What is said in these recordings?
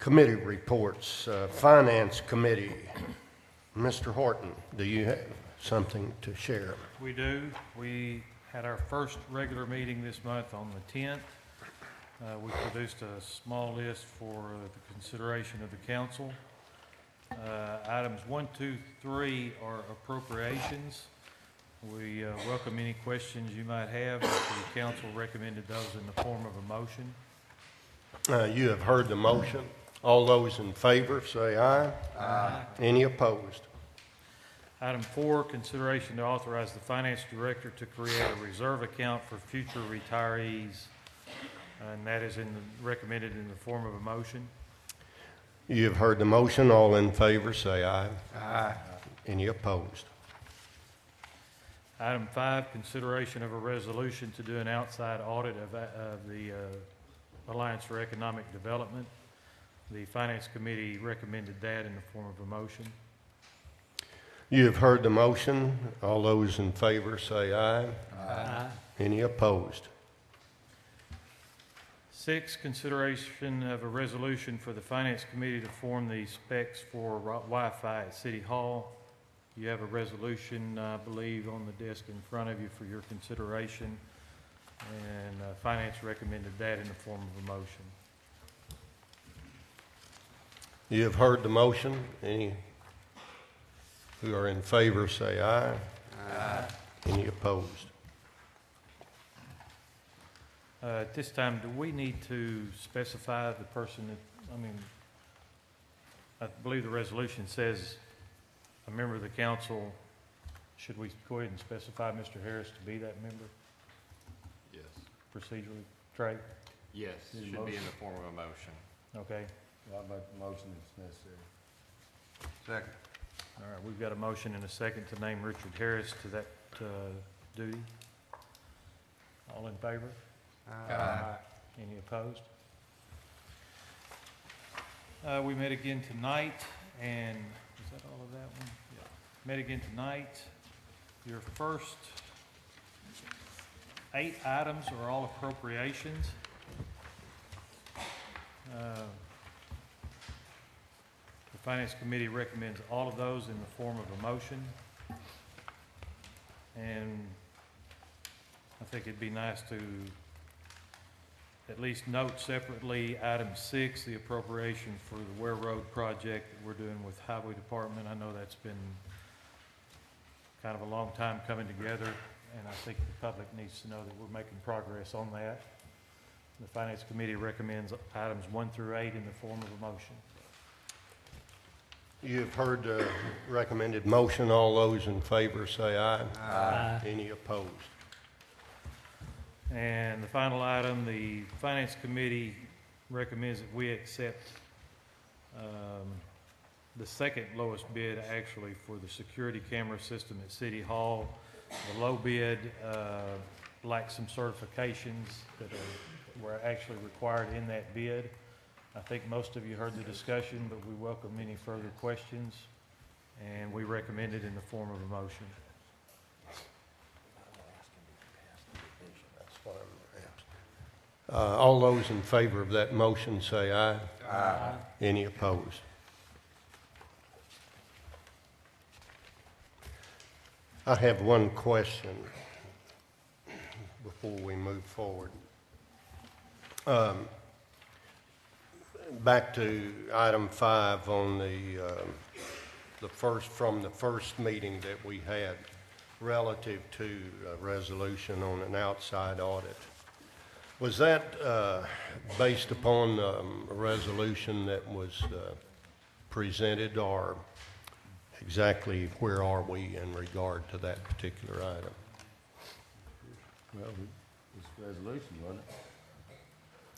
Committee reports. Finance Committee. Mr. Horton, do you have something to share? We do. We had our first regular meeting this month on the 10th. We produced a small list for the consideration of the council. Items 1, 2, 3 are appropriations. We welcome any questions you might have. The council recommended those in the form of a motion. You have heard the motion. All those in favor say aye. Aye. Any opposed? Item 4, consideration to authorize the finance director to create a reserve account for future retirees, and that is recommended in the form of a motion. You have heard the motion. All in favor say aye. Aye. Any opposed? Item 5, consideration of a resolution to do an outside audit of the Alliance for Economic Development. The Finance Committee recommended that in the form of a motion. You have heard the motion. All those in favor say aye. Aye. Any opposed? 6, consideration of a resolution for the Finance Committee to form the specs for Wi-Fi at City Hall. You have a resolution, I believe, on the desk in front of you for your consideration, and Finance recommended that in the form of a motion. You have heard the motion. Any who are in favor say aye. Aye. Any opposed? At this time, do we need to specify the person that, I believe the resolution says a member of the council. Should we go ahead and specify Mr. Harris to be that member Yes. procedurally? Trey? Yes, Need a should be motion? in the form of a motion. Okay. I'll make the motion if necessary. Second. All right, we've got a motion and a second to name Richard Harris to that duty. All in favor? Aye. Any opposed? We met again tonight, and is that all of that one? Yeah. Met again tonight. Your first 8 items are all appropriations. The Finance Committee recommends all of those in the form of a motion. And I think it'd be nice to at least note separately item 6, the appropriation for the Ware Road project that we're doing with Highway Department. I know that's been kind of a long time coming together, and I think the public needs to know that we're making progress on that. The Finance Committee recommends items 1 through 8 in the form of a motion. You have heard the recommended motion. All those in favor say aye. Aye. Any opposed? And the final item, the Finance Committee recommends that we accept the second lowest bid actually for the security camera system at City Hall. The low bid lacks some certifications that were actually required in that bid. I think most of you heard the discussion, but we welcome any further questions, and we recommend it in the form of a motion. All those in favor of that motion say aye. Aye. Any opposed? I have one question before we move forward. Back to item 5 on the first meeting that we had relative to a resolution on an outside audit. Was that based upon a resolution that was presented, or exactly where are we in regard to that particular item? Well, it's a resolution, wasn't it?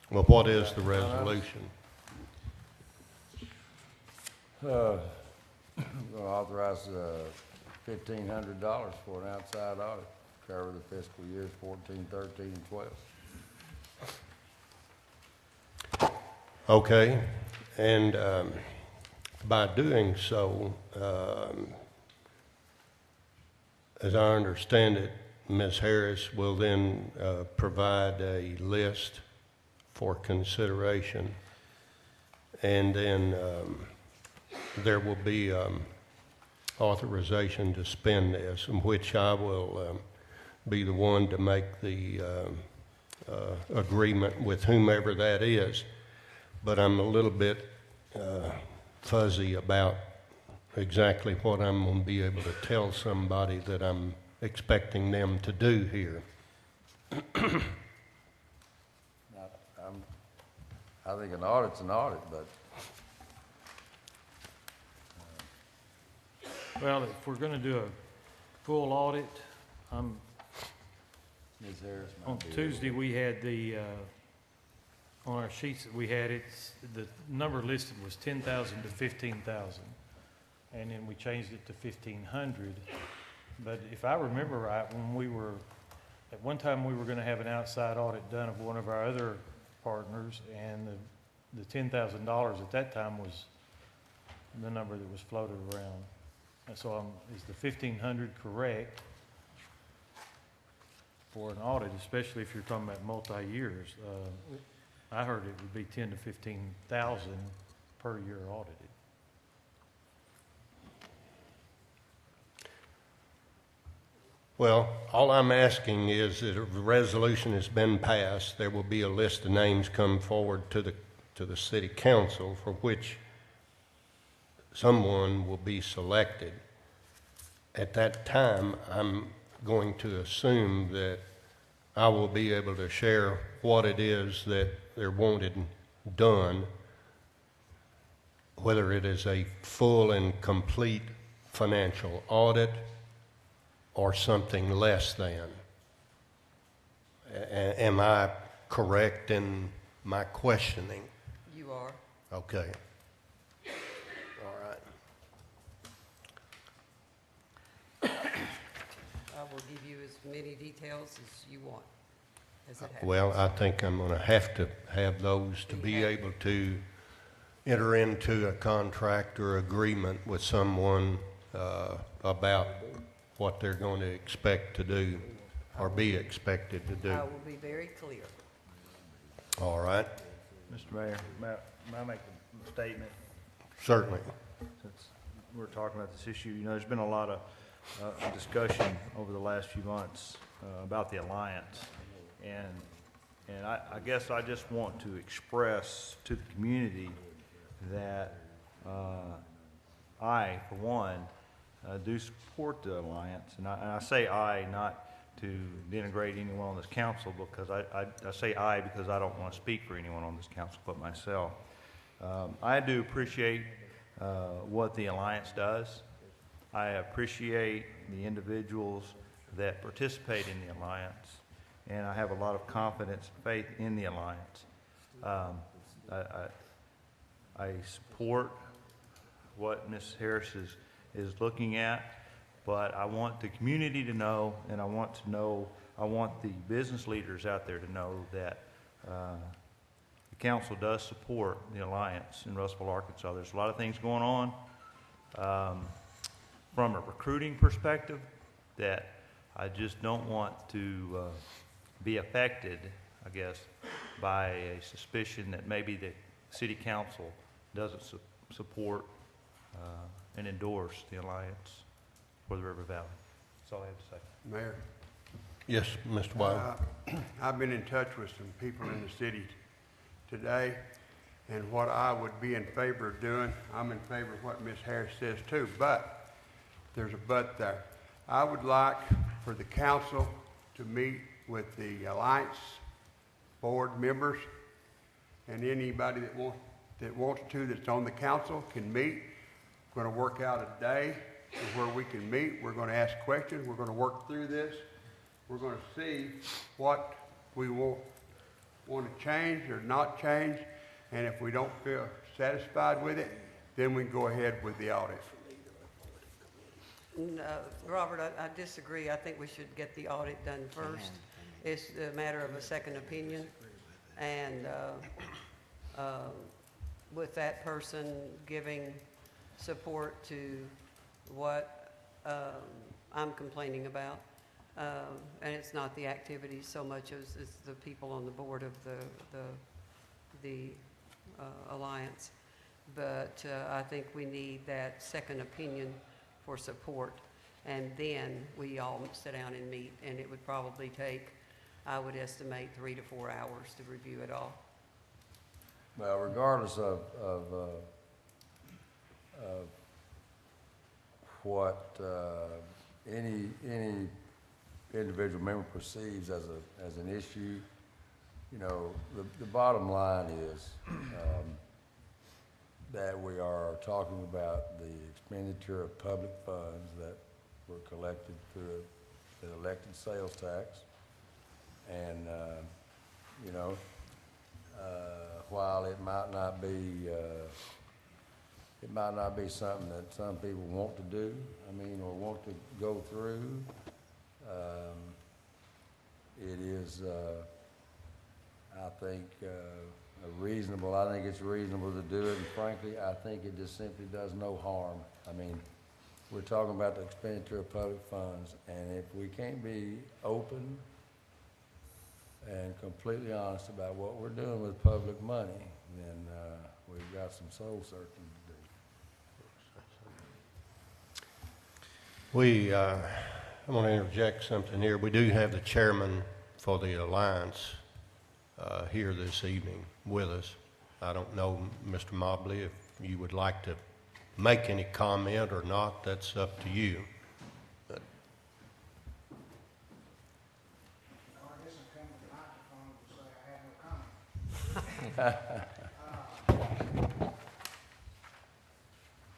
Well, what is the resolution? We're gonna authorize $1,500 for an outside audit to cover the fiscal years 14, 13, and 12. Okay, and by doing so, as I understand it, Ms. Harris will then provide a list for consideration, And then there will be authorization to spend this, in which I will be the one to make the agreement with whomever that is. But I'm a little bit fuzzy about exactly what I'm going to be able to tell somebody that I'm expecting them to do here. I think an audit's an audit, but Well, if we're gonna do a full audit, Ms. Harris might on be able to- Tuesday, we had on our sheets that we had, the number listed was 10,000 to 15,000. And then we changed it to 1,500. But if I remember right, at one time, we were gonna have an outside audit done of one of our other partners, and the $10,000 at that time was the number that was floated around. And so is the 1,500 correct for an audit, especially if you're talking about multi-years? I heard it would be 10 to 15,000 per year audited. Well, all I'm asking is that if the resolution has been passed, there will be a list of names come forward to the city council for which someone will be selected. At that time, I'm going to assume that I will be able to share what it is that they're wanted done, whether it is a full and complete financial audit or something less than. Am I correct in my questioning? You are. Okay. All right. I will give you as many details as you want, as it happens. Well, I think I'm going to have those to be able to enter into a contract or agreement with someone about what they're going to expect to do or be expected to do. I will be very clear. All right? Mr. Mayor, may I make a statement? Certainly. Since we're talking about this issue, there's been a lot of discussion over the last few months about the Alliance. And I guess I just want to express to the community that I, for one, do support the Alliance. And I say I not to denigrate anyone on this council, because I say I because I don't want to speak for anyone on this council but myself. I do appreciate what the Alliance does. I appreciate the individuals that participate in the Alliance, and I have a lot of confidence and faith in the Alliance. I support what Ms. Harris is looking at, but I want the community to know, and I want the business leaders out there to know that the council does support the Alliance in Russellville, Arkansas. There's a lot of things going on from a recruiting perspective that I just don't want to be affected, I guess, by a suspicion that maybe the city council doesn't support and endorse the Alliance for the River Valley. That's all I have to say. Mayor, Yes, Mr. Wild. I've been in touch with some people in the city today, and what I would be in favor of doing, I'm in favor of what Ms. Harris says too, but there's a but there. I would like for the council to meet with the Alliance board members, and anybody that wants to that's on the council can meet. We're going to work out a day where we can meet. We're going to ask questions. We're going to work through this. We're going to see what we want to change or not change, and if we don't feel satisfied with it, then we can go ahead with the audit. No, Robert, I disagree. I think we should get the audit done first. It's a matter of a second opinion, and with that person giving support to what I'm complaining about. And it's not the activities so much as it's the people on the board of the Alliance. but I think we need that second opinion for support. And then we all sit down and meet, and it would probably take, I would estimate, 3 to 4 hours to review it all. Well, regardless of what any individual member perceives as an issue, you know, the bottom line is that we are talking about the expenditure of public funds that were collected through the elected sales tax. And, you know, while it might not be something that some people want to do, I mean, or want to go through, it is, I think it's reasonable to do it, and frankly, I think it just simply does no harm. I mean, we're talking about the expenditure of public funds, and if we can't be open and completely honest about what we're doing with public money, then we've got some soul searching to do. I want to interject something here. We do have the chairman for the Alliance here this evening with us. I don't know, Mr. Mobley, if you would like to make any comment or not, that's up to you. But I guess I'm coming to the microphone to say I have no comment.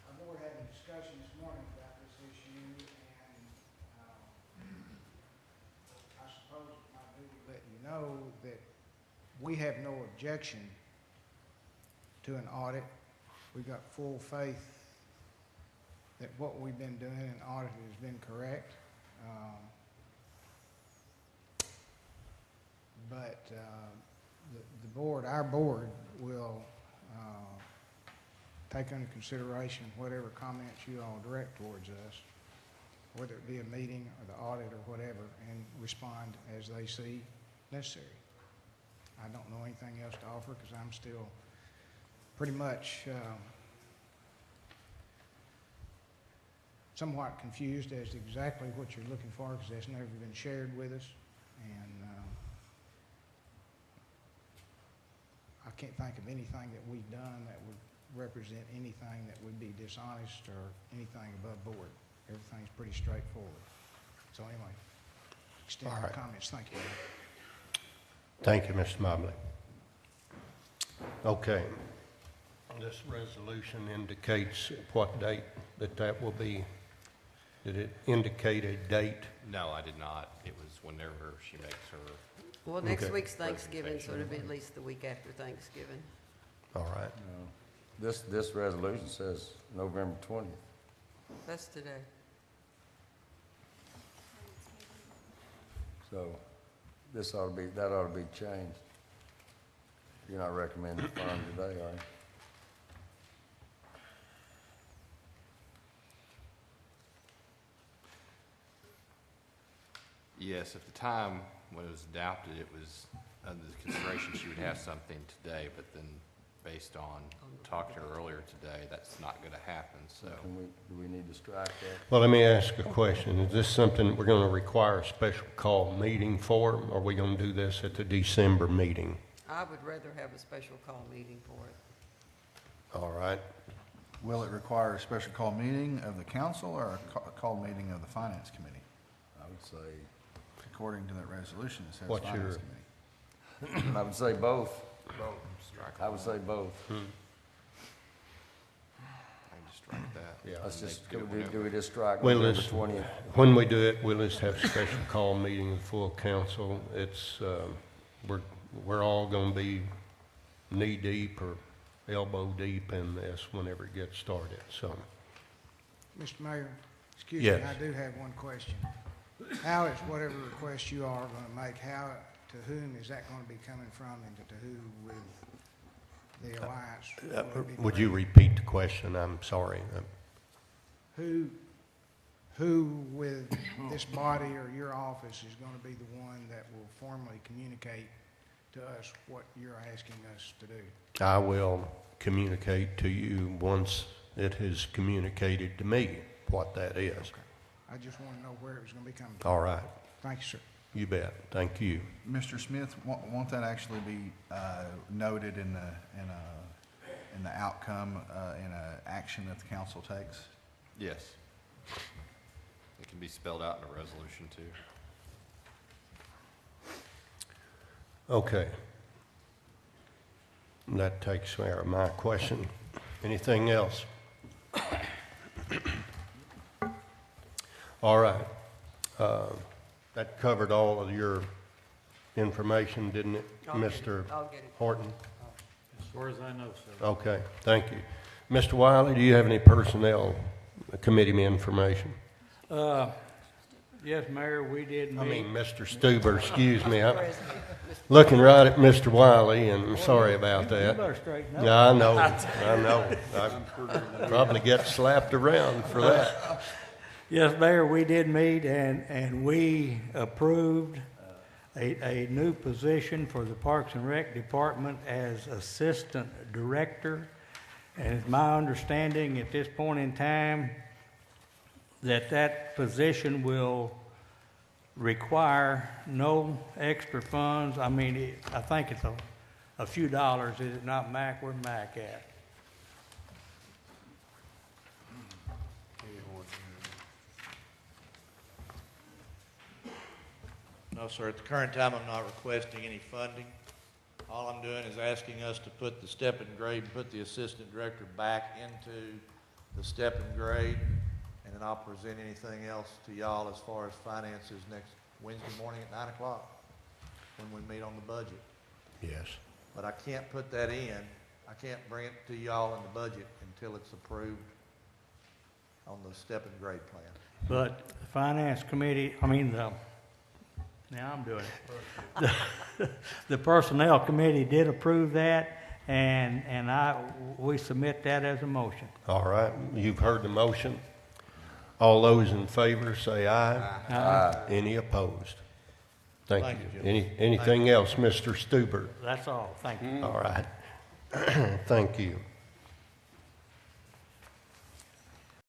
Our board had a discussion this morning about this issue, and I suppose it might be to let you know that we have no objection to an audit. We've got full faith that what we've been doing in audit has been correct. But the board, our board, will take under consideration whatever comments you all direct towards us, whether it be a meeting or the audit or whatever, and respond as they see necessary. I don't know anything else to offer because I'm still pretty much somewhat confused as to exactly what you're looking for because that's never been shared with us. And I can't think of anything that we've done that would represent anything that would be dishonest or anything above board. Everything's pretty straightforward. So anyway, extend All my right. comments. Thank you. thank you, Mr. Mobley. Okay. This resolution indicates what date that will be. Did it indicate a date? No, I did not. It was whenever she makes her, Well, next Okay. week's Thanksgiving, so it'll be at least the week after Thanksgiving. All right. This resolution says November 20th. That's today. So that ought to be changed. You're not recommending firing today, are you? yes, at the time when it was adopted, it was under the consideration she would have something today, but then based on talking to her earlier today, that's not going to happen, so. Do we need to strike that? Well, let me ask a question. Is this something we're going to require a special call meeting for, or are we going to do this at the December meeting? I would rather have a special call meeting for it. All right. Will it require a special call meeting of the council or a call meeting of the finance committee? I would say, According to that resolution, it says What's finance your- committee. I would say both. Strike I would say both. I can just strike that. Yeah. Let's just, They do it do whenever. we just strike Well, November let's- 20th? When we do it, we'll just have a special call meeting with full council. It's, we're all going to be knee-deep or elbow-deep in this whenever it gets started, so. Mr. Mayor, excuse me, Yes. I do have one question. How is whatever request you are going to make, to whom is that going to be coming from and to who with the alliance? Will it be Would you direct- repeat the question? I'm sorry. Who with this body or your office is going to be the one that will formally communicate to us what you're asking us to do? I will communicate to you once it has communicated to me what that is. I just want to know where it was going to be coming from. All right, Thank you, sir. you bet. Thank you. Mr. Smith, won't that actually be noted in the outcome, in a action that the council takes? Yes. It can be spelled out in a resolution too. Okay. That takes care of my question. Anything else? All right. That covered all of your information, didn't it, Mr. I'll get it. Horton? As far as I know, sir. Okay, thank you. Mr. Wiley, do you have any personnel committee information? Yes, Mayor, we did I meet. mean, Mr. Stuber, excuse me. I'm looking right at Mr. Wiley, and I'm sorry about You that. better straighten up. Yeah, I know. I probably get slapped around for that. Yes, Mayor, we did meet and we approved a new position for the Parks and Rec Department as Assistant Director. And it's my understanding at this point in time that position will require no extra funds. I mean, I think it's a few dollars, is it not, Mac? Where's Mac at? No, sir. At the current time, I'm not requesting any funding. All I'm doing is asking us to put the step and grade and put the assistant director back into the step and grade. And then I'll present anything else to y'all as far as finances next Wednesday morning at 9 o'clock when we meet on the budget. Yes. But I can't put that in. I can't bring it to y'all in the budget until it's approved on the step and grade plan. But the Finance Committee, now I'm doing it. The Personnel Committee did approve that, and we submit that as a motion. All right, you've heard the motion. All those in favor say aye. Aye. Any opposed? Thank Thank you. you, Jim. Anything else, Mr. Stuber? That's all. Thank you. All right. Thank you.